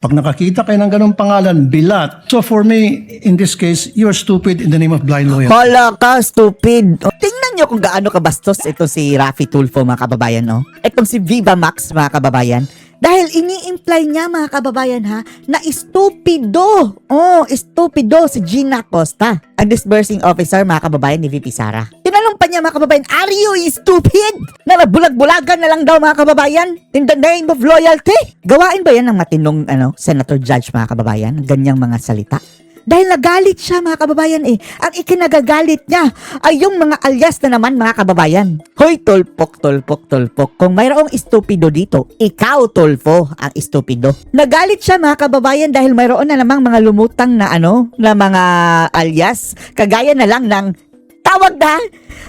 Pag nakakita kayo ng ganong pangalan, bilat. So for me, in this case, you're stupid in the name of blind loyalty. Hala ka, stupid. O, tingnan nyo kung gaano kabastos ito si Raffy Tulfo, mga kababayan, no? Itong si Viva Max, mga kababayan. Dahil ini-imply niya, mga kababayan, ha, na estupido. Oh, estupido si Gina Acosta, ang disbursing officer, mga kababayan, ni VP Sara. Tinanong pa niya, mga kababayan, are you stupid? Na nabulag-bulagan na lang daw, mga kababayan, in the name of loyalty. Gawain ba yan ng matinong senator judge, mga kababayan? Ganyang mga salita. Dahil nagalit siya, mga kababayan eh. Ang ikinagagalit niya ay yung mga alias na naman, mga kababayan. Hoy, tulpok, tulpok, tulpok. Kung mayroong estupido dito, ikaw, Tulfo, ang estupido. Nagalit siya, mga kababayan, dahil mayroon na namang mga lumutang na na mga alias. Kagaya na lang ng tawag na,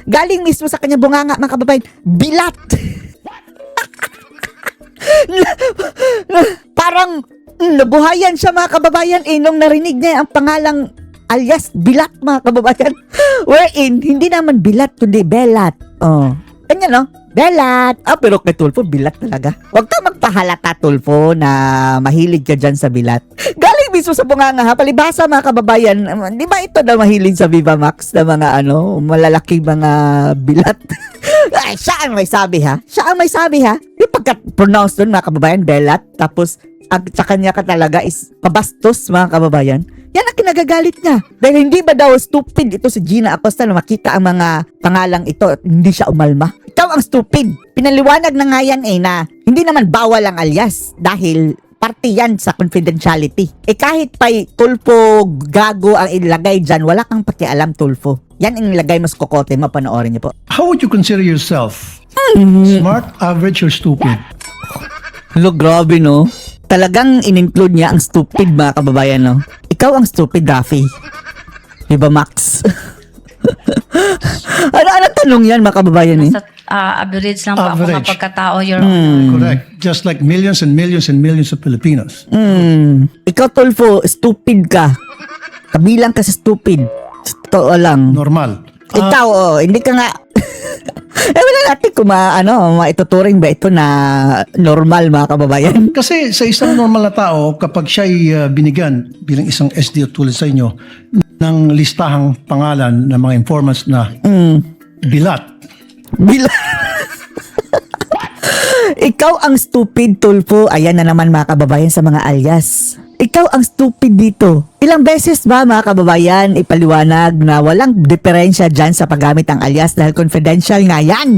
galing mismo sa kanyang bunganga, mga kababayan, bilat. Parang nabuhayan siya, mga kababayan, nung narinig niya ang pangalang alias Bilat, mga kababayan. Wherein, hindi naman Bilat, kundi Belat. Oh, ganyan, no? Belat. Pero kay Tulfo, Bilat talaga. Huwag ka magpahalata, Tulfo, na mahilig ka dyan sa Bilat. Galing mismo sa bunganga, ha? Palibhasa, mga kababayan. Di ba ito na mahilig sa Viva Max na mga, malalaking mga Bilat? Ay, siya ang may sabi, ha? Siya ang may sabi, ha? Yung pagka-pronounce doon, mga kababayan, Belat. Tapos, sa kanya ka talaga is pabastos, mga kababayan. Yan ang kinagagalit niya. Dahil hindi ba daw stupid ito si Gina Acosta na makita ang mga pangalang ito at hindi siya umalma? Ikaw ang stupid. Pinaliwanag na nga yan na hindi naman bawal ang alias dahil parte yan sa confidentiality. Kahit pa Tulfo gago ang ilagay dyan, wala kang pakialam, Tulfo. Yan ang ilagay mo sa kokote mo, panoorin niyo po. How would you consider yourself? Smart, average, or stupid? Hello, grabe, no? Talagang in-include niya ang stupid, mga kababayan, no? Ikaw ang stupid, Raffy. Diba, Max? ano tanong yan, mga kababayan, eh? Sa average lang po ako Average. mga pagkatao, Your Honor. Correct. Just like millions and millions and millions of Filipinos. Ikaw, Tulfo, stupid ka. Kabilang ka sa stupid. Totoo lang. Normal. Ikaw, hindi ka nga... wala natin kung maituturing ba ito na normal, mga kababayan? Kasi sa isang normal na tao, kapag siya'y binigyan bilang isang SDO tulad sa inyo ng listahang pangalan ng mga informants na bilat. Ikaw ang stupid, Tulfo. Ayan na naman, mga kababayan, sa mga alias. Ikaw ang stupid dito. Ilang beses ba, mga kababayan, ipaliwanag na walang diferensya dyan sa paggamit ng alias dahil confidential nga yan?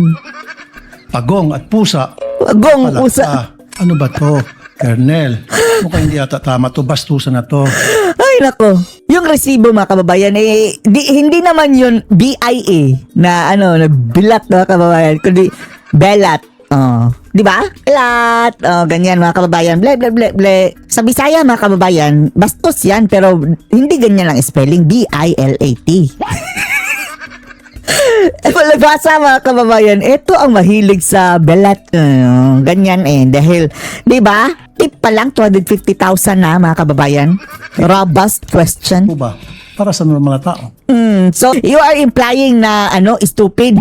Pagong at pusa. Agong, Pala, usa. ano ba to? Kernel. Mukhang hindi ata tama to. Bastusan na to. Ay, nako. Yung resibo, mga kababayan, hindi naman yun BIA na na bilat, mga kababayan, kundi belat. Di ba? Belat. Ganyan, mga kababayan. Ble, ble, ble, ble. Sa Bisaya, mga kababayan, bastos yan, pero hindi ganyan lang spelling. B-I-L-A-T. Palabasa, mga kababayan, ito ang mahilig sa belat. Ganyan dahil, di ba? Tip pa lang, 250,000 na, mga kababayan. Robust question. Po ba? Para sa normal na tao. So, you are implying na, stupid.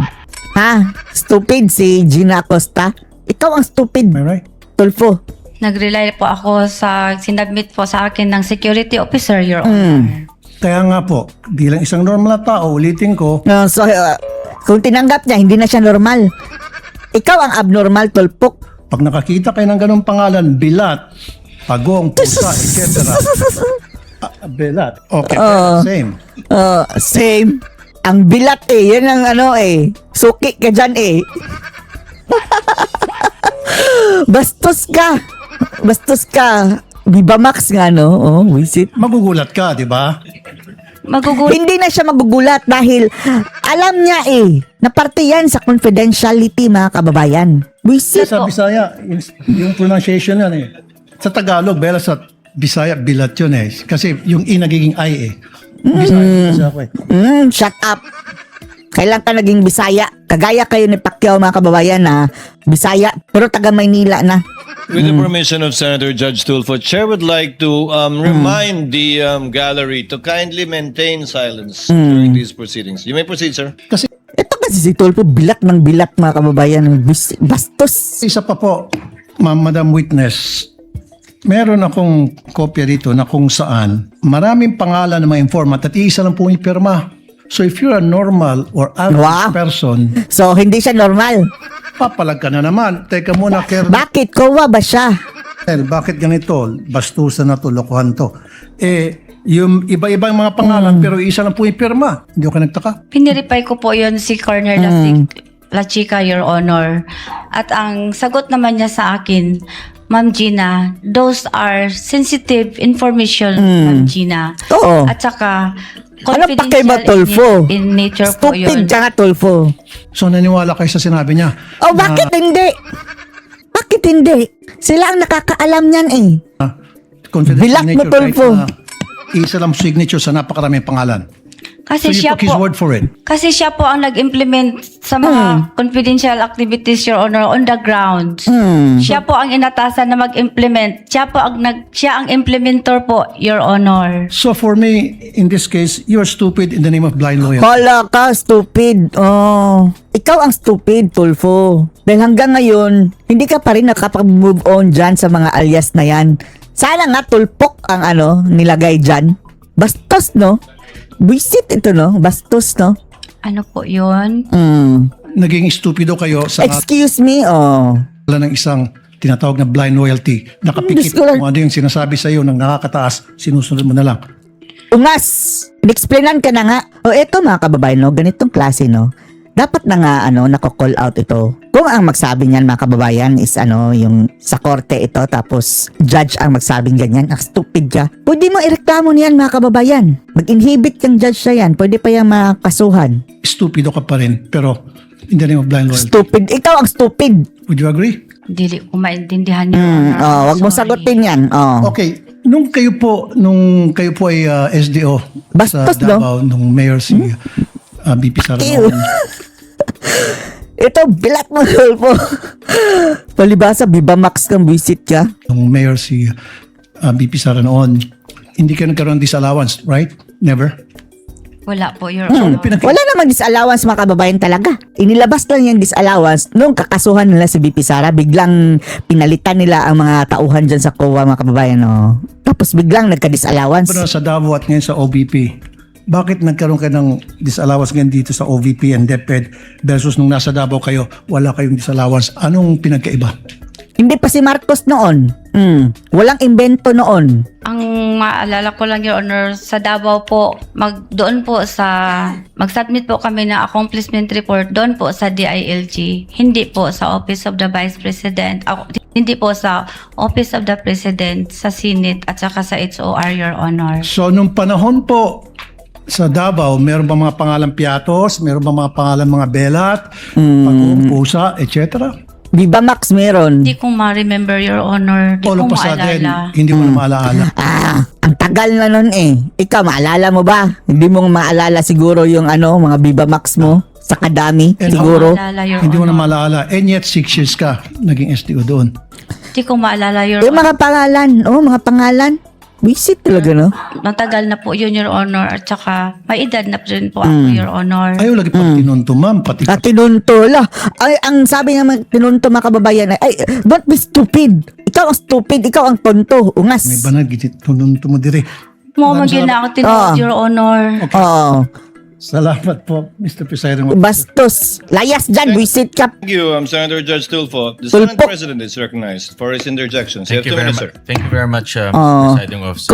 Ha? Stupid si Gina Acosta. Ikaw ang stupid, Am I right? Tulfo. Nag-rely po ako sa sinabmit po sa akin ng security officer, Your Honor. Kaya nga po, bilang isang normal na tao, ulitin ko, So, kung tinanggap niya, hindi na siya normal. Ikaw ang abnormal, Tulpok. pag nakakita kayo ng ganong pangalan, bilat, pagong, pusa, etc. Bilat. Okay, same. Same. Ang bilat yan ang suki ka dyan Bastos ka. Bastos ka. Viva Max nga, no? Wisit. Magugulat ka, di ba? Hindi na siya magugulat dahil alam niya na parte yan sa confidentiality, mga kababayan. Wisit. Sa Bisaya, yung pronunciation yan Sa Tagalog, bela sa Bisaya, bilat yun Kasi yung I nagiging I Bisaya ako Shut up. Kailan ka naging Bisaya? Kagaya kayo ni Pacquiao, mga kababayan, na Bisaya, pero taga Maynila na. With the permission of Senator Judge Tulfo, Chair would like to remind the gallery to kindly maintain silence during these proceedings. You may proceed, sir. Kasi Ito kasi si Tulfo, bilat ng bilat, mga kababayan. Bastos. isa pa po, Madam Witness, Meron akong kopya dito na kung saan maraming pangalan ng mga informant at iisa lang po yung pirma. So if you're a normal or average Wow. person, So, hindi siya normal. papalag ka na naman. Teka muna, Colonel, Bakit? Kowa ba siya? bakit ganito? Bastusan na to, lokohan to. Yung iba-ibang mga pangalan pero isa lang po yung pirma. Hindi ko nagtaka. Pinireply ko po yun si Colonel La Chica, Your Honor. At ang sagot naman niya sa akin, Ma'am Gina, those are sensitive information, Ma'am Gina. Oo. At saka, Ano pa kay ba, Tulfo? in nature po Stupid yun. ka nga, Tulfo. So naniwala kayo sa sinabi niya. Oh, bakit hindi? Bakit hindi? Sila ang nakakaalam niyan eh. Confidential Bilak mo, nature, Tulfo. kahit na isa lang signature sa napakaraming pangalan. Kasi So you siya took his po, word for it. kasi siya po ang nag-implement sa mga confidential activities, Your Honor, on the ground. Siya po ang inatasan na mag-implement. Siya ang implementor po, Your Honor. So for me, in this case, you're stupid in the name of blind loyalty. Hala ka, stupid. Oh. Ikaw ang stupid, Tulfo. Dahil hanggang ngayon, hindi ka pa rin nakapag-move on dyan sa mga alias na yan. Sana nga tulpok ang nilagay dyan. Bastos, no? Buisit ito, no? Bastos, no? Ano po yun? Naging stupido kayo sa Excuse me, oh. ng isang tinatawag na blind loyalty. Nakapikit Diyos ko lang. kung ano yung sinasabi sa iyo ng nakakataas, sinusunod mo na lang. Ungas! In-explainan ka na nga. O eto mga kababayan, no? Ganitong klase, no? Dapat na nga, nako-call out ito. Kung ang magsabi niyan, mga kababayan, is yung sa korte ito, tapos judge ang magsabing ganyan, stupid ka. Pwede mo ireklamo niyan, mga kababayan. Mag-inhibit yung judge na yan. Pwede pa yung makasuhan. Stupido ka pa rin, pero in the name of blind loyalty. Stupid. Ikaw ang stupid. Would you agree? Hindi ko maintindihan, Your Honor. Wag mo Sorry. sagutin yan. Oh. Okay. Nung kayo po ay SDO Bastos, sa Davao, nung mayor si BP Sara Ew. noon, Ito, bilat mo, Tulfo. Palibasa, Viva Max kang visit ka. nung mayor si BP Sara noon, hindi kayo nagkaroon ng disallowance, right? Never? Wala po, Your Honor. Wala namang disallowance, mga kababayan talaga. Inilabas lang yung disallowance nung kakasuhan nila si BP Sara. Biglang pinalitan nila ang mga tauhan dyan sa COA, mga kababayan. Oh. Tapos biglang nagka-disallowance. Pero sa Davao at ngayon sa OVP, bakit nagkaroon kayo ng disallowance ngayon dito sa OVP and DepEd versus nung nasa Davao kayo, wala kayong disallowance? Anong pinagkaiba? Hindi pa si Marcos noon. Walang invento noon. Ang maalala ko lang, Your Honor, sa Davao po, doon po mag-submit po kami ng accomplishment report doon po sa DILG. Hindi po sa Office of the Vice President. Hindi po sa Office of the President, sa Senate at saka sa HOR, Your Honor. So nung panahon po sa Davao, meron ba mga pangalan Piatos? Meron ba mga pangalan mga Belat? Pag-uong Pusa, etc.? Viva Max meron. Hindi ko ma-remember, Your Honor. Hindi All ko of a sudden, maalala. hindi mo na maalaala. Ang tagal na nun eh. Ikaw, maalala mo ba? Hindi mo maalala siguro yung mga Viva Max mo? Sa kadami, And siguro. Maalala, Your Hindi mo na Honor. maalaala. And yet, 6 years ka naging SDO doon. Hindi ko maalala, Your Yung Honor. mga pangalan. Mga pangalan. Visit talaga, no? Matagal na po yun, Your Honor. At saka, may edad na rin po ako, Your Honor. Ayaw lagi pang tinunto, ma'am. Pati Tinunto la. Ay, ang sabi nga tinunto, mga kababayan, ay, don't be stupid. Ikaw ang stupid, ikaw ang tonto. may Ungas. banal, tinunto mo dire. Mamagyan na ako tinawag, Your Honor. Oh, Salamat po, Mr. Presiding Officer. bastos. Layas dyan, visit ka. Thank you, Senator Judge Tulfo. The Tulfo. Senate President is recognized for his interjections. You have 2 minutes, sir. Thank you very much, Oh. Presiding Officer.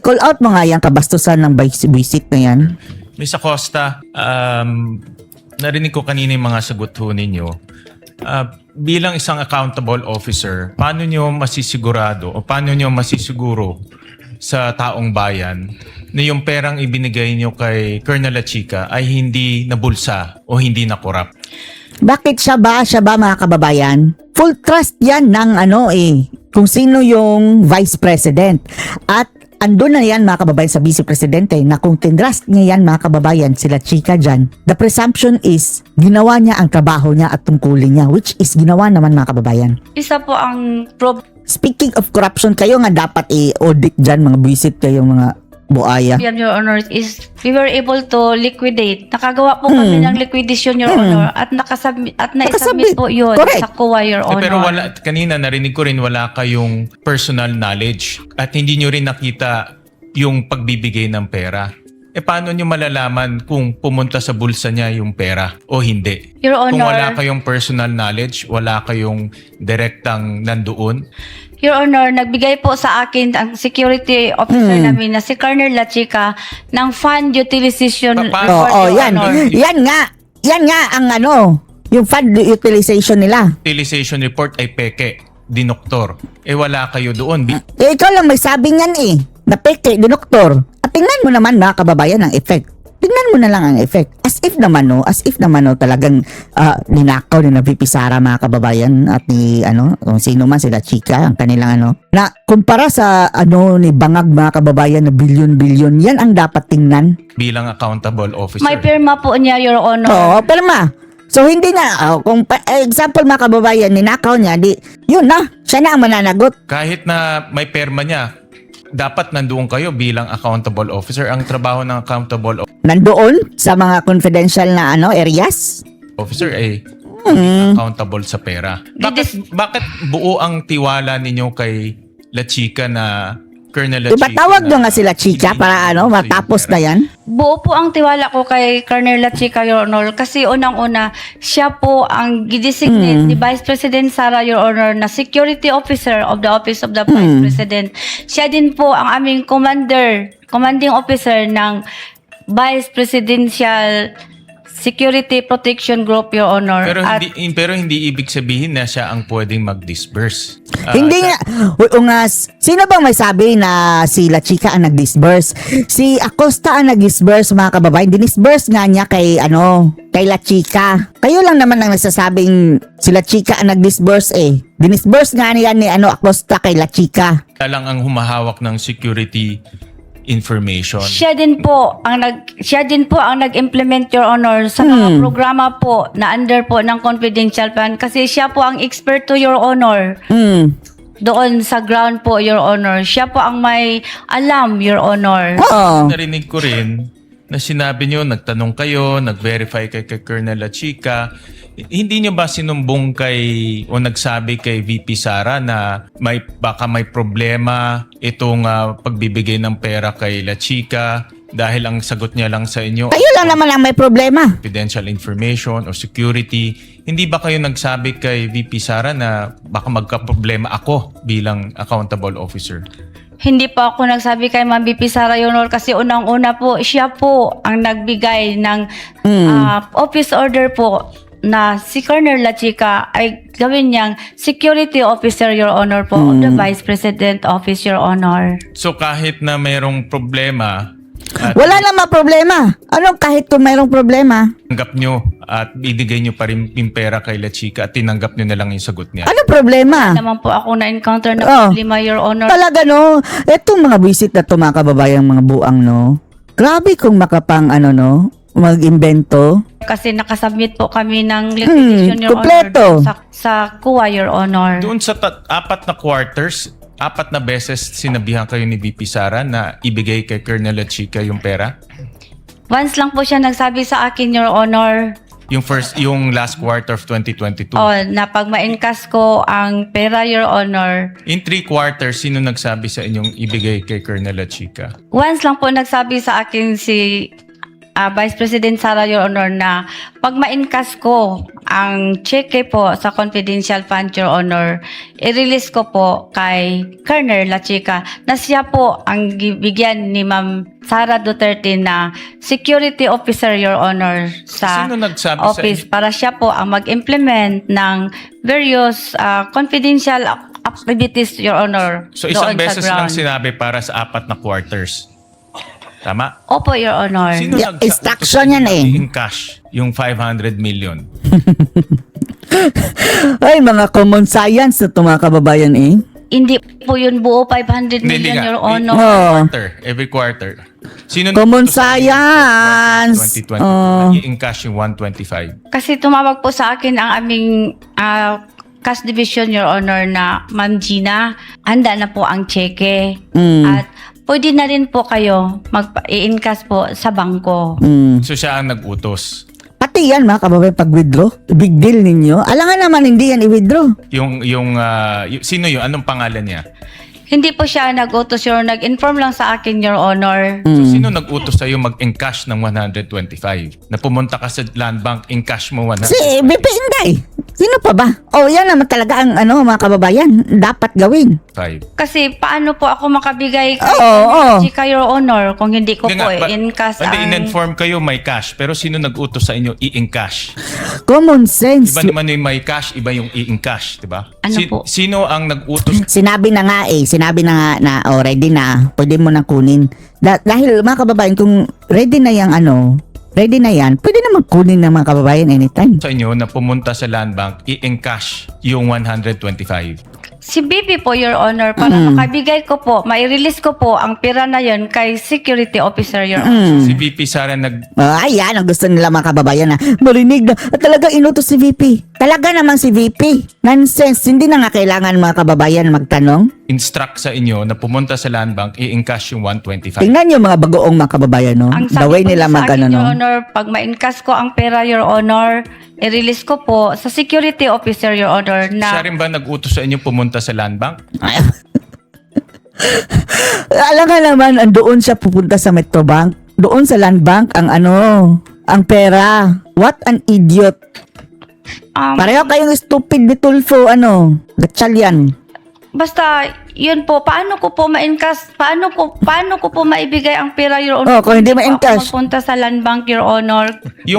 Call out mo nga yan, kabastusan ng visit na yan. Ms. Acosta, narinig ko kanina yung mga sagot ho ninyo. Bilang isang accountable officer, paano nyo masisigurado o paano nyo masisiguro sa taong bayan na yung perang ibinigay nyo kay Colonel La Chica ay hindi nabulsa o hindi nakorap? Bakit siya ba, mga kababayan? Full trust yan ng kung sino yung vice president. At andun na yan, mga kababayan, sa vice presidente na kung tinrust niya yan, mga kababayan, sila Chica dyan, the presumption is ginawa niya ang trabaho niya at tungkulin niya, which is ginawa naman, mga kababayan. Isa po ang Speaking of corruption, kayo nga dapat i-audit dyan, mga visit kayo, mga buaya. Your Honor, is we were able to liquidate. Nakagawa po kami ng liquidation, Your Honor, at Nakasubmit. naisubmit po yun Correct. sa COA, Your Honor. Pero kanina narinig ko rin wala kayong personal knowledge at hindi nyo rin nakita yung pagbibigay ng pera. Paano nyo malalaman kung pumunta sa bulsa niya yung pera o hindi? Your Honor, Kung wala kayong personal knowledge, wala kayong direktang nandoon, Your Honor, nagbigay po sa akin ang security officer namin na si Colonel Lachica ng fund utilization report, Oo, Your yan. Honor. Yan nga ang yung fund utilization nila. utilization report ay peke, dinoktor. Wala kayo doon. Ikaw lang may sabi niyan na peke, dinoktor. At tingnan mo naman mga kababayan ang effect. Tingnan mo na lang ang effect. As if naman talagang ninakaw ni na VP Sara mga kababayan at ni kung sino man sila chika ang kanilang na kumpara sa ni Bangag mga kababayan na bilyon-bilyon, yan ang dapat tingnan. bilang accountable officer. May pirma po niya, Your Honor. Oo, perma. So hindi na kung example mga kababayan ninakaw niya, yun na, siya na ang mananagot. Kahit na may perma niya, dapat nandoon kayo bilang accountable officer. Ang trabaho ng accountable Nandoon sa mga confidential na areas. officer ay accountable sa pera. Bakit buo ang tiwala ninyo kay La Chica na Colonel La Chica? Ipatawag nyo na nga sila chika hindi para niyo gusto yung matapos pera? na yan. Buo po ang tiwala ko kay Colonel Lachica, Your Honor, kasi unang-una, siya po ang gidesignate ni Vice President Sara, Your Honor, na Security Officer of the Office of the Vice President. Siya din po ang aming commanding officer ng Vice Presidential Security Protection Group, Your Honor. Pero hindi ibig sabihin na siya ang pwedeng mag-disburse. Hindi nga. Sino bang may sabi na si La Chica ang nag-disburse? Si Acosta ang nag-disburse mga kababayan. Dinisburse nga niya kay La Chica. Kayo lang naman ang nagsasabing si La Chica ang nag-disburse Dinisburse nga niya ni Acosta kay La Chica. Siya lang ang humahawak ng security information. Siya din po ang nag-implement, Your Honor, sa mga programa po na under po ng confidential fund, kasi siya po ang expert to, Your Honor. Doon sa ground po, Your Honor. Siya po ang may alam, Your Honor. Oo. Narinig ko rin na sinabi nyo, nagtanong kayo, nag-verify kay Colonel La Chica. Hindi nyo ba sinumbong o nagsabi kay VP Sara na baka may problema itong pagbibigay ng pera kay La Chica dahil ang sagot niya lang sa inyo Kayo lang naman ang may problema. confidential information or security? Hindi ba kayo nagsabi kay VP Sara na baka magka-problema ako bilang accountable officer? Hindi po ako nagsabi kay Ma'am BP Sara, Your Honor, kasi unang-una po, siya po ang nagbigay ng office order po na si Colonel Lachica ay gawin niyang security officer, Your Honor, po of the Vice President Office, Your Honor. So kahit na mayroong problema at Wala naman problema. Kahit kung mayroong problema? tinanggap nyo at ibigay nyo pa rin yung pera kay La Chica at tinanggap nyo na lang yung sagot niya. Ano problema? Naman po ako na-encounter na Oh. problema, Your Honor. Talaga etong mga visit na to mga kababayang mga buang grabe kung makapang mag-imbento. Kasi nakasubmit po kami ng liquidation, Your kompleto. Honor, sa COA, Your Honor. Doon sa 4 na quarters, 4 na beses sinabihan kayo ni VP Sara na ibigay kay Colonel La Chica yung pera? Once lang po siya nagsabi sa akin, Your Honor, Yung last quarter of 2022. na pag ma-encash ko ang pera, Your Honor. In 3 quarters, sino nagsabi sa inyong ibigay kay Colonel La Chica? Once lang po nagsabi sa akin si Vice President Sara, Your Honor, na pag ma-encash ko ang cheque po sa confidential fund, Your Honor, i-release ko po kay Colonel La Chica na siya po ang bigyan ni Ma'am Sara Duterte na security officer, Your Honor, sa Sino nagsabi office para siya po ang mag-implement ng various confidential activities, Your Honor. So isang doon sa beses lang ground. sinabi para sa 4 na quarters. Tama? Opo, Your Honor. Sino Yeah, instruction yan in cash yung 500 million? Ay, mga common science na to mga kababayan Hindi po yun buo 500 Hindi million, nga. Your Honor. Every quarter. Sino Common nagtutos sa inyo science. 2020 in cash yung 125? Kasi tumawag po sa akin ang aming cash division, Your Honor, na Ma'am Gina, handa na po ang cheque. At pwede na rin po kayo mag-i-encash po sa bangko. So siya ang nag-utos. Pati yan mga kababayan pag-withdraw. Big deal ninyo. Alangan naman hindi yan i-withdraw. Sino yun? Anong pangalan niya? Hindi po siya nag-utos, nag-inform lang sa akin, Your Honor. So sino nag-utos sa'yo mag-encash ng 125? Na pumunta ka sa land bank, encash mo 100? Si BP Inday. Sino pa ba? Oh, yan naman talaga ang mga kababayan dapat gawin. Kasi paano po ako makabigay kay Oo. Chika, Your Honor, kung hindi ko Hindi po nga, i-encash Hindi, ang... in-inform kayo may cash, pero sino nag-utos sa inyo i-encash? Common sense. Iba naman yung may cash, iba yung i-encash, di ba? Ano po? Sino ang nag-utos? Sinabi na nga na ready na, pwede mo na kunin. Dahil mga kababayan, kung ready na yan, pwede na magkunin ng mga kababayan anytime. Sa inyo na pumunta sa land bank, i-encash yung 125. Si BP po, Your Honor, para makabigay ko po, mai-release ko po ang pera na yon kay security officer, Your Honor. Si VP Sara Ayan, ang gusto nila mga kababayan na marinig na at talaga inutos si VP. Talaga namang si VP. Nonsense. Hindi na nga kailangan mga kababayan magtanong. instruct sa inyo na pumunta sa land bank, i-encash yung 125. Tingnan nyo mga bagoong mga kababayan, no? Ang The sabi way po nila sa akin, no? Your Honor, pag ma-encash ko ang pera, Your Honor, i-release ko po sa security officer, Your Honor, Siya na rin ba nag-utos sa inyo pumunta sa land bank? Alam nga naman, andoon siya pupunta sa Metrobank. Doon sa land bank, ang pera. What an idiot. Pareho kayong stupid ni Tulfo, Gatchalian. basta, yun po, paano ko po ma-encash, paano ko po maibigay ang pera, Your Honor? Oh, kung hindi po ako ma-encash. magpunta sa land bank, Your Honor. Yung-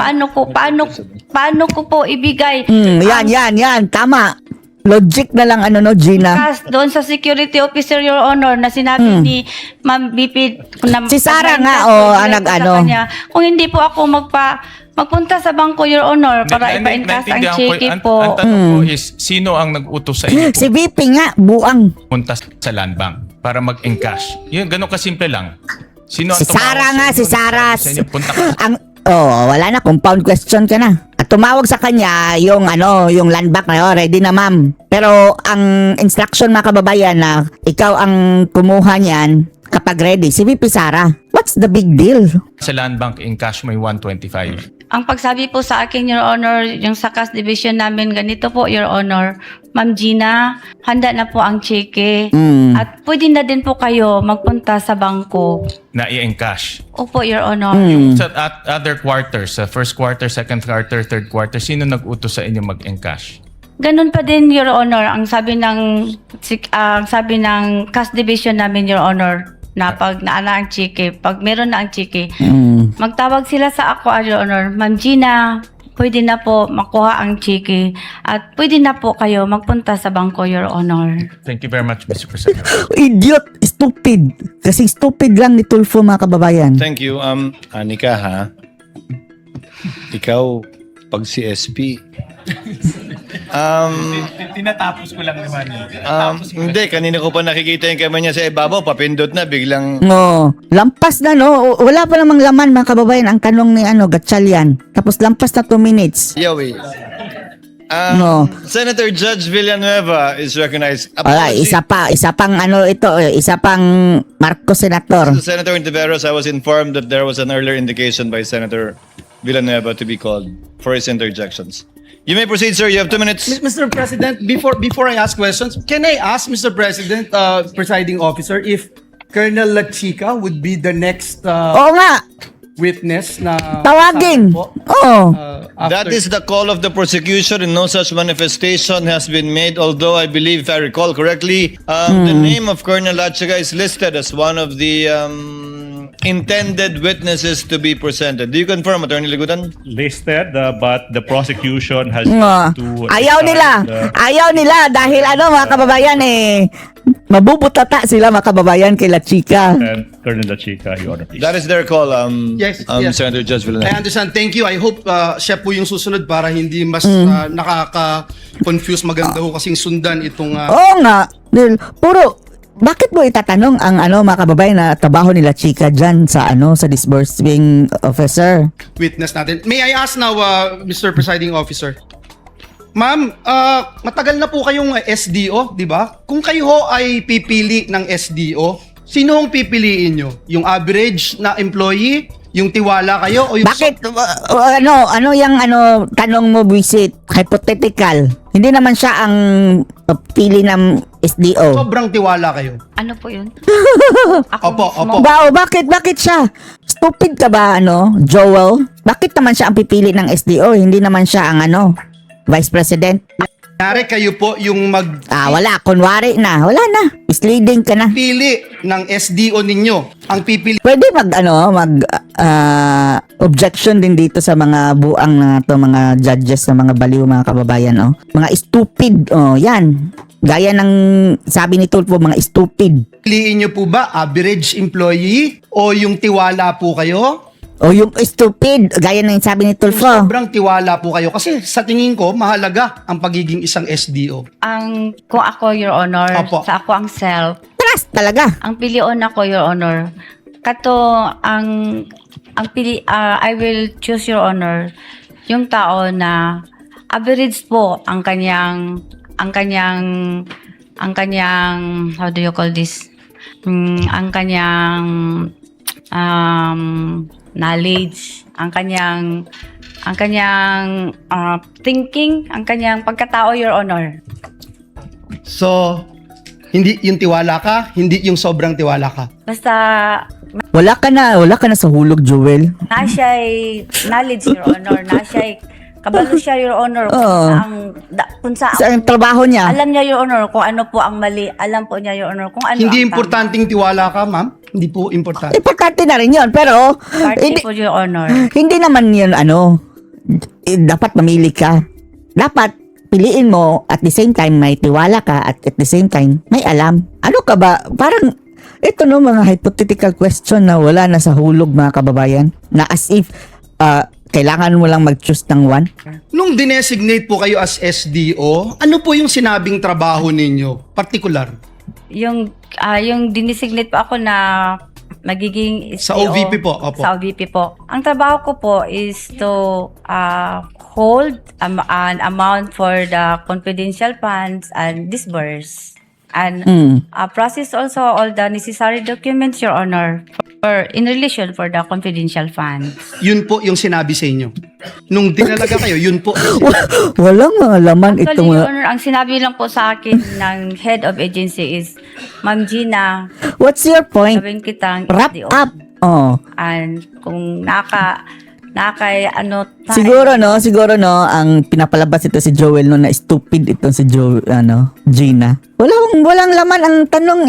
Paano ko po ibigay Yan, tama. Logic na lang, Gina. cash doon sa security officer, Your Honor, na sinabi ni Ma'am BP na Si Sarah pag nga, ma-encash ko ang direct sa nag-ano. kanya. Kung hindi po ako magpunta sa bangko, Your Honor, para ipa-encash ang Naintindihan cheque Ang po. tanong ko is, sino ang nag-utos sa inyo Si VP nga, buang. pumunta sa land bank para mag-encash? Yun, ganun kasimple lang. Sino ang Si Sarah tumawag nga, sa si inyo? Sarah. Sa inyo, punta ka. Wala na, compound question ka na. At tumawag sa kanya yung land bank na ready na ma'am. Pero ang instruction mga kababayan na ikaw ang kumuha niyan kapag ready, si VP Sara. What's the big deal? Sa land bank, encash mo yung 125. Ang pagsabi po sa akin, Your Honor, yung sa cash division namin, ganito po, Your Honor, Ma'am Gina, handa na po ang cheque. At pwede na din po kayo magpunta sa bangko. Na i-encash. Opo, Your Honor. Sa other quarters, sa first quarter, second quarter, third quarter, sino nag-utos sa inyo mag-encash? Ganun pa din, Your Honor, ang sabi ng cash division namin, Your Honor, na pag naana ang cheque, pag meron na ang cheque, magtawag sila sa ako, Your Honor, Ma'am Gina, pwede na po makuha ang cheque at pwede na po kayo magpunta sa bangko, Your Honor. Thank you very much, Mr. President. Idiot, stupid. Kasi stupid lang ni Tulfo mga kababayan. Thank you. Anika, ha? Ikaw, pag si SP, Tinatapos ko lang naman yun. hindi, kanina ko pa nakikita yung kamay niya sa ibabaw, papindot na, biglang... Lampas na wala pa namang laman mga kababayan ang tanong ni Gatchalian. Tapos lampas na 2 minutes. Yawi. No. Senator Judge Villanueva is recognized. Isa pang Marcos Senator. Senator Intiveros, I was informed that there was an earlier indication by Senator Villanueva to be called for his interjections. You may proceed, sir. You have 2 minutes. Mr. President, before I ask questions, can I ask Mr. President, presiding officer, if Colonel La Chica would be the next Oo nga, witness na tawagin. po, That after- is the call of the prosecution and no such manifestation has been made, although I believe, if I recall correctly, the name of Colonel Lachiga is listed as one of the intended witnesses to be presented. Do you confirm, Attorney Ligudan? listed, but the prosecution has to Ayaw nila dahil mga kababayan mabubutata sila mga kababayan kay La Chica. and Colonel La Chica, Your Honor, please. That is their call, Yes. Senator Judge I Villanueva. understand. Thank you. I hope siya po yung susunod para hindi mas nakaka-confuse. Maganda ho kasing sundan itong Oo nga, Dahil bakit mo itatanong ang mga kababayan na trabaho nila Chica dyan sa sa disbursing officer? witness natin. May I ask now, Mr. Presiding Officer? Ma'am, matagal na po kayong SDO, di ba? Kung kayo ho ay pipili ng SDO Sino ang pipiliin nyo? Yung average na employee? Yung tiwala kayo? O yung Bakit? Ano yung tanong mo, Visit? Hypothetical. Hindi naman siya ang pili ng SDO. sobrang tiwala kayo? Ano po yun? Ako Opo, mismo. opo. Bakit siya? Stupid ka ba, Joel? Bakit naman siya ang pipili ng SDO? Hindi naman siya ang Vice President? Kunyari kayo po yung Wala. Kunwari na. Wala na. Misleading ka na. magpili ng SDO ninyo. Ang pipili Pwede objection din dito sa mga buang na to, mga judges na mga baliw, mga kababayan, Mga stupid, yan. Gaya ng sabi ni Tulfo, mga stupid. Piliin nyo po ba average employee o yung tiwala po kayo? O yung stupid, gaya ng sabi ni Yung Tulfo. sobrang tiwala po kayo. Kasi sa tingin ko, mahalaga ang pagiging isang SDO. Kung ako, Your Honor, Opo. sa ako ang self, Trust talaga. ang pilion ako, Your Honor, I will choose, Your Honor, yung tao na average po ang kanyang, how do you call this? Ang kanyang, knowledge, ang kanyang thinking, ang kanyang pagkatao, Your Honor. So, hindi yung tiwala ka, hindi yung sobrang tiwala ka. Basta Wala ka na sa hulog, Joel. na siya'y knowledge, Your Honor, na siya'y kabalo siya, Your Honor, Oo. kung saan Sa trabaho niya. alam niya, Your Honor, kung ano po ang mali. Alam po niya, Your Honor, kung ano Hindi ang importanteng tiwala ka, ma'am. Hindi po importante. Importante na rin yun. Pero, tama. Party hindi, po, Your Honor. hindi naman yun, dapat mamili ka. Dapat, piliin mo, at the same time, may tiwala ka, at the same time, may alam. Ano ka ba? Parang, ito mga hypothetical question na wala na sa hulog, mga kababayan. Na as if, kailangan mo lang mag-choose ng one. Nung dinesignate po kayo as SDO, ano po yung sinabing trabaho ninyo? Particular. Yung dinesignate po ako na magiging Sa SDO, OVP po, opo. Sa OVP po. Ang trabaho ko po is to hold an amount for the confidential funds and disburse. And process also all the necessary documents, Your Honor, in relation for the confidential funds. Yun po yung sinabi sa inyo. Nung dinalaga kayo, yun po. Walang mga laman Actually, itong Your Honor, ang sinabi lang po sa akin ng head of agency is, Ma'am Gina, What's your point? gawin kitang Wrap SDO. up. Oh. And kung Siguro ang pinapalabas ito si Joel na stupid itong si Gina. Walang laman ang tanong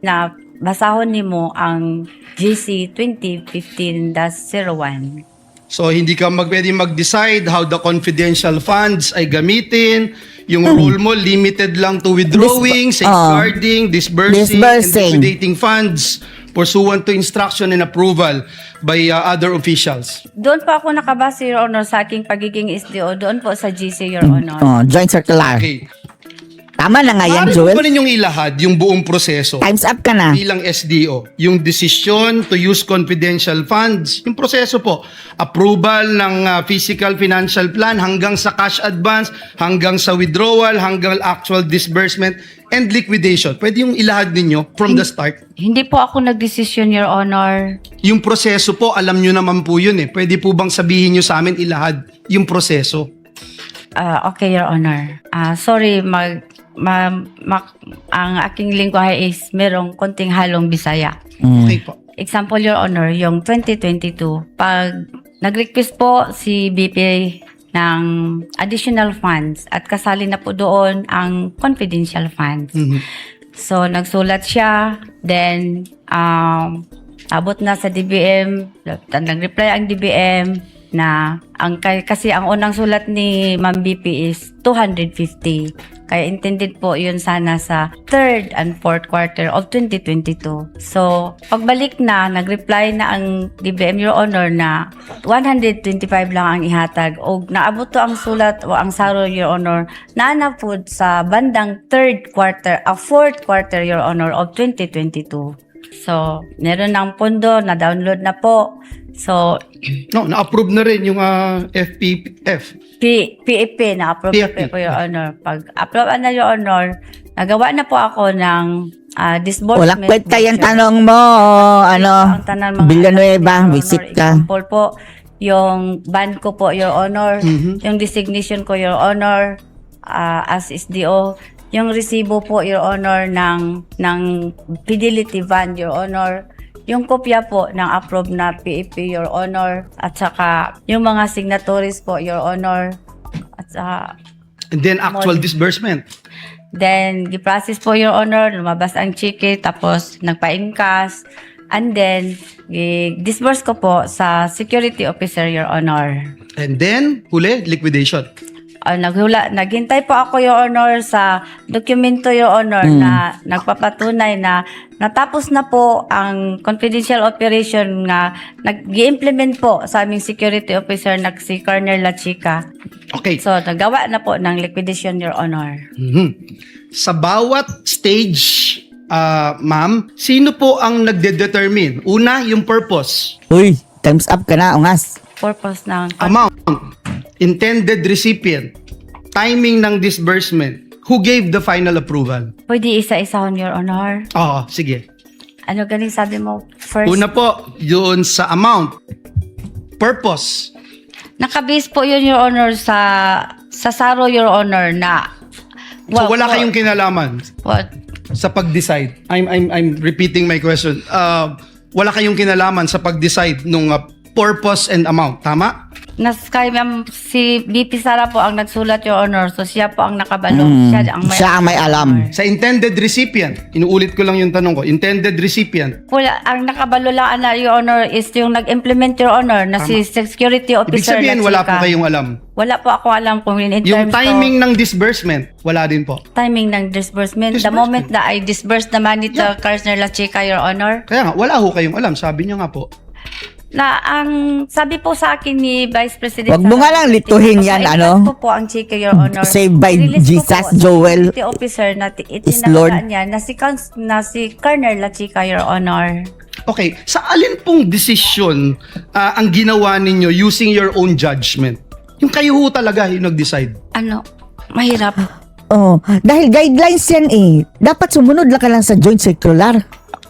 na basahon nimo ang GC 2015-01. So, hindi ka pwede mag-decide how the confidential funds ay gamitin. Yung role mo, limited lang to withdrawing, safeguarding, disbursing, and Disbursing. liquidating funds pursuant to instruction and approval by other officials. Doon po ako nakabase, Your Honor, sa aking pagiging SDO. Doon po sa GC, Your Honor. Joint circular. Okay. Tama na nga yan, Maaari Joel. po ba ninyong ilahad yung buong proseso Time's up ka na. bilang SDO? Yung decision to use confidential funds, yung proseso po, approval ng physical financial plan hanggang sa cash advance, hanggang sa withdrawal, hanggang actual disbursement and liquidation. Pwede yung ilahad ninyo from the start. Hindi po ako nagdesisyon, Your Honor. Yung proseso po, alam nyo naman po yun eh. Pwede po bang sabihin nyo sa amin ilahad yung proseso? Okay, Your Honor. Sorry, ang aking lingwahe is merong konting halong Bisaya. Okay po. Example, Your Honor, yung 2022, pag nag-request po si BP ng additional funds at kasali na po doon ang confidential funds. So, nagsulat siya, then abot na sa DBM, nag-reply ang DBM na kasi ang unang sulat ni Ma'am BP is 250. Kaya intended po yun sana sa 3rd and 4th quarter of 2022. So, pagbalik na, nag-reply na ang DBM, Your Honor, na 125 lang ang ihatag. O naabot to ang sulat o ang saro, Your Honor, na po sa bandang 4th quarter, Your Honor, of 2022. So, meron ng pondo, na-download na po. So, No, na-approve na rin yung FPF. PFP, na-approve na PFP. po, Your Honor. Pag-approve na, Your Honor, nagawa na po ako ng disbursement. Walang kwenta yung Your tanong mo, Ang tanan mga Villanueva, Your Honor, visit ka. example po, yung band ko po, Your Honor, yung designation ko, Your Honor, as SDO, yung resibo po, Your Honor, ng fidelity band, Your Honor, yung kopya po ng approved na PAP, Your Honor, at saka yung mga signatories po, Your Honor, at saka And then actual disbursement. then, giprocess po, Your Honor, lumabas ang cheque, tapos nagpa-incas, and then, disburse ko po sa security officer, Your Honor. And then, huli, liquidation. Naghintay po ako, Your Honor, sa dokumento, Your Honor, na nagpapatunay na natapos na po ang confidential operation nga nag-implement po sa aming security officer na si Colonel La Chica. Okay. So, nagawa na po ng liquidation, Your Honor. Sa bawat stage, ma'am, sino po ang nagde-determine? Una, yung purpose. Uy, time's up ka na, ungas. Purpose ng Amount. Intended recipient. Timing ng disbursement. Who gave the final approval? pwede isa-isahon, Your Honor. Oo, sige. Ano galing sabi mo? First, Una po, yun sa amount. Purpose. nakabase po yun, Your Honor, sa SARO, Your Honor, na So wala kayong kinalaman what? sa pag-decide. I'm repeating my question. Wala kayong kinalaman sa pag-decide nung purpose and amount, tama? Si BP Sara po ang nagsulat, Your Honor. So, siya po ang nakabalo. Siya ang may alam. Sa intended recipient, inuulit ko lang yung tanong ko, intended recipient, Wala, ang nakabalo lang, Your Honor, is yung nag-implement, Your Honor, na si security ibig officer sabihin na wala chika. po kayong alam. Wala po ako alam kung in Yung terms timing ng disbursement, wala din po. timing ng disbursement. The Disbursement. moment na I disburse the money to Colonel La Chica, Your Honor, Kaya nga, wala ho kayong alam, sabi niyo nga po. na ang sabi po sa akin ni Vice President Wag mo nga lang lituhin yan, ano? po ang chika, Your Honor. Saved by Release ko Jesus, po sa Joel. security officer na Is Lord. itinalagaan niya na si Colonel La Chica, Your Honor. Okay, sa alin pong desisyon ang ginawa ninyo using your own judgment? Yung kayo ho talaga yung nag-decide. Ano? Mahirap. Oh, dahil guidelines yan eh. Dapat sumunod lang ka lang sa joint circular.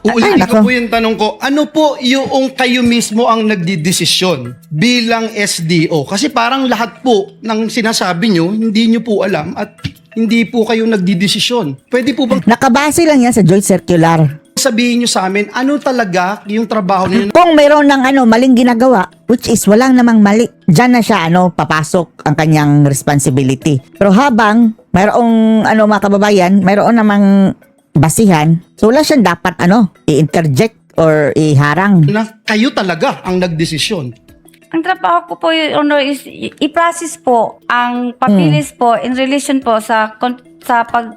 Uulitin ko nako. po yung tanong ko, ano po yung kayo mismo ang nagdidesisyon bilang SDO? Kasi parang lahat po ng sinasabi nyo, hindi nyo po alam at hindi po kayo nagdidesisyon. Pwede po bang Nakabase lang yan sa joint circular. sabihin nyo sa amin, ano talaga yung trabaho ninyo? Kung mayroon ng maling ginagawa, which is walang namang mali, dyan na siya papasok ang kanyang responsibility. Pero habang mayroong mga kababayan, mayroon namang basihan, so wala siyang dapat i-interject or iharang. Na kayo talaga ang nagdesisyon. Ang trabaho ko po, Your Honor, is i-process po ang papilis po in relation po sa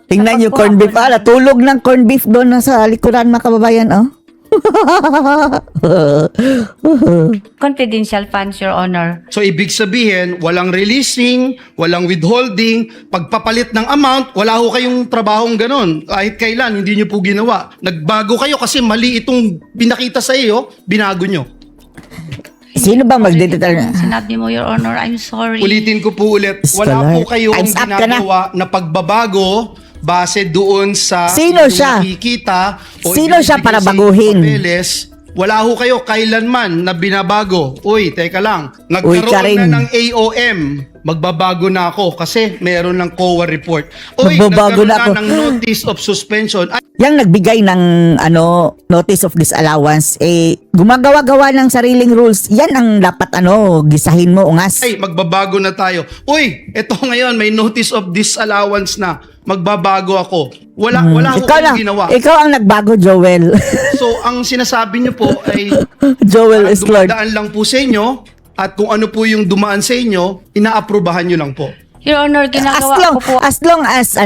Tingnan niyo, corned beef. Tulog ng corned beef doon sa likuran, mga kababayan, confidential funds, Your Honor. So ibig sabihin, walang releasing, walang withholding, pagpapalit ng amount, wala ho kayong trabahong ganon. Kahit kailan, hindi nyo po ginawa. Nagbago kayo kasi mali itong pinakita sa iyo, binago nyo. Sino ba magdedetermine? Sinabi mo, Your Honor, I'm sorry. Ulitin ko po ulit, wala Scholar. po kayong Time's up ka na. ginagawa na pagbabago base doon sa Sino inyong siya? nakikita o Sino siya ibinibigay para sa inyong baguhin? papeles. Wala ho kayo kailanman na binabago. Uy, teka lang. Uy, Nagkaroon Karin. na ng AOM. Magbabago na ako kasi meron ng COA report. Uy, Magbabago nagkaroon na ako. ng notice of suspension. Ay, Yang nagbigay ng notice of disallowance, gumagawa-gawa ng sariling rules. Yan ang dapat gisahin mo, ungas. ay, magbabago na tayo. Uy, eto ngayon, may notice of disallowance na. Magbabago ako. Wala ho Ikaw kayong ginawa. Ikaw ang nagbago, Joel. So, ang sinasabi nyo po ay Joel is Lord. dumadaan lang po sa inyo at kung ano po yung dumaan sa inyo, inaaprubahan nyo lang po. Your Honor, ginagawa ko po. As long as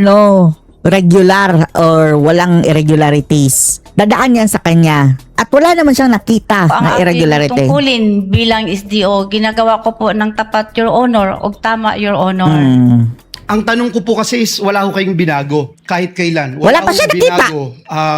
regular or walang irregularities, dadaan yan sa kanya. At wala naman siyang nakita Ang na aking irregularity. tungkulin bilang SDO, ginagawa ko po ng tapat, Your Honor, o tama, Your Honor. Ang tanong ko po kasi is wala ho kayong binago kahit kailan. Wala pa ho siya nakita. binago.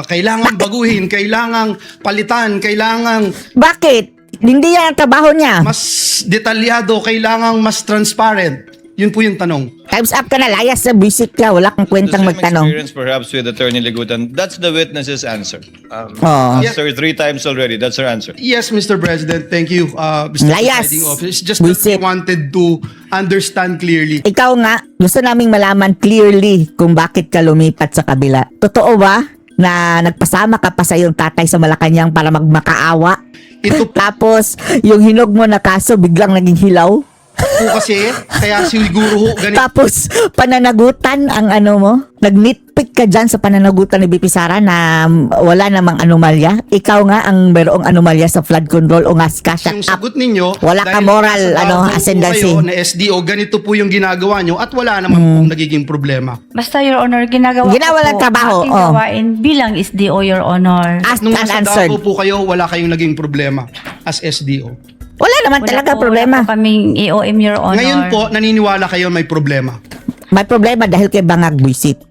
Kailangan baguhin, kailangan palitan, kailangan Bakit? Hindi yan ang trabaho niya. mas detalyado, kailangan mas transparent. Yun po yung tanong. Time's up ka na, layas na, visit ka. Wala kang kwentang The same magtanong. experience perhaps with Attorney Ligutan. That's the witness's answer. Oh. Answer 3 times already. That's her answer. Yes, Mr. President. Thank you, Mr. Layas. Presiding Officer. It's just that we Visit. wanted to understand clearly. Ikaw nga, gusto naming malaman clearly kung bakit ka lumipat sa kabila. Totoo ba na nagpasama ka pa sa iyong tatay sa Malacanang para magmakaawa? Ito po Tapos, yung hinog mo na kaso biglang naging hilaw? kasi, kaya siguro ho, ganito. Tapos, pananagutan ang ano mo? Nag-nitpick ka dyan sa pananagutan ni BP Sara na wala namang anomalya? Ikaw nga ang mayroong anomalya sa flood control o nga ka, shut Yung up. sagot ninyo, Wala ka dahil moral, nasa ano, Davao po ascendancy. kayo na SDO, ganito po yung ginagawa nyo at wala naman pong nagiging problema. Basta, Your Honor, ginagawa Ginawa ko lang po trabaho, aking oh. gawain bilang SDO, Your Honor. Asked Nung and nasa answered. Davao po kayo, wala kayong naging problema as SDO. Wala naman talaga problema. Wala po kaming EOM, Your Honor. Ngayon po, naniniwala kayo may problema. May problema dahil kay Bangag Buisit.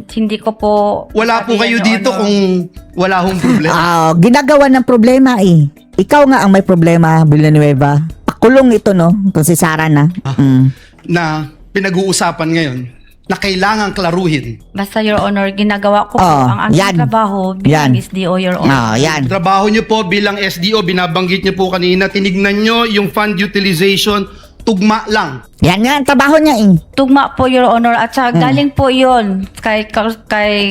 Hindi ko po... Wala po sabihin, kayo Your dito Honor. kung wala hong problema. Ginagawa ng problema eh. Ikaw nga ang may problema, Villanueva. Pakulong ito, no? Kung si Sara na. Na pinag-uusapan ngayon na kailangan klaruhin. Basta, Your Honor, ginagawa ko po Oh, ang aking yan. trabaho bilang Yan. SDO, Your Honor. Yan. Trabaho nyo po bilang SDO, binabanggit nyo po kanina, tinignan nyo yung fund utilization, tugma lang. Yan nga ang trabaho niya eh. Tugma po, Your Honor. At saka galing po yon kay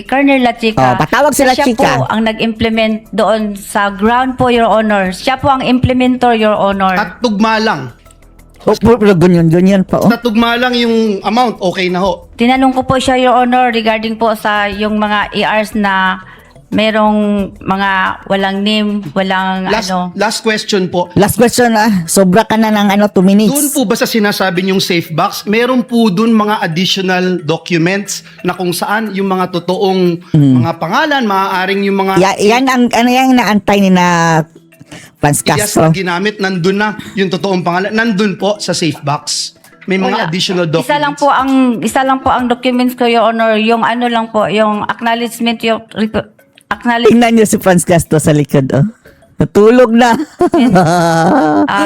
Colonel Lachica. Oh, patawag si Siya Lachica. po ang nag-implement doon sa ground po, Your Honor. Siya po ang implementor, Your Honor. At tugma lang. Ganyan pa, oh. Sa tugma lang yung amount, okay na ho. Tinanong ko po siya, Your Honor, regarding po sa yung mga ERs na merong mga walang name, walang Last question po. Last question Sobra ka na ng 2 minutes. Doon po ba sa sinasabi niyong safe box, meron po doon mga additional documents na kung saan yung mga totoong mga pangalan, maaaring yung mga Yan ang yan naantay ni na Franz yes Castro. na ginamit, nandun na yung totoong pangalan, nandun po sa safe box. May mga Wala. additional documents. Isa lang po ang documents ko, Your Honor, yung lang po, yung acknowledgement, yung Tingnan niyo si Franz Castro sa likod, oh. Natulog na.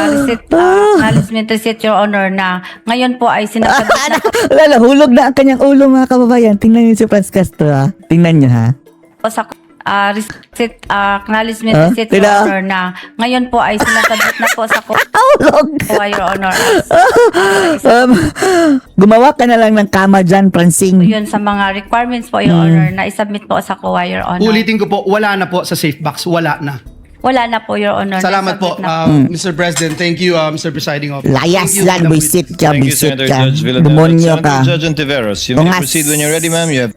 receipt, acknowledgement receipt, Your Honor, na ngayon po ay sinasagot na Wala, hulog na ang kanyang ulo, mga kababayan. Tingnan niyo si Franz Castro, ha. Tingnan niyo, ha. po sa receipt, acknowledgement Huh? receipt, Your Tila? Honor, na ngayon po ay sinasagot na po sa Hulog. Your Honor. Gumawa ka na lang ng kama dyan, Francine. Yun sa mga requirements po, Your Honor, na isubmit po sa COA, Your Honor. Ulitin ko po, wala na po sa safe box, wala na. Wala na po, Your Honor. Salamat po, Nasubmit na Mr. President. Thank you, Mr. Presiding Officer. Layas Thank you, yan, Madam visit ka, Thank you, visit Senator ka. Judge Villanueva. Demonyo Senator ka. Judge Ontiveros, you may Ungas. proceed when you're ready, ma'am. You have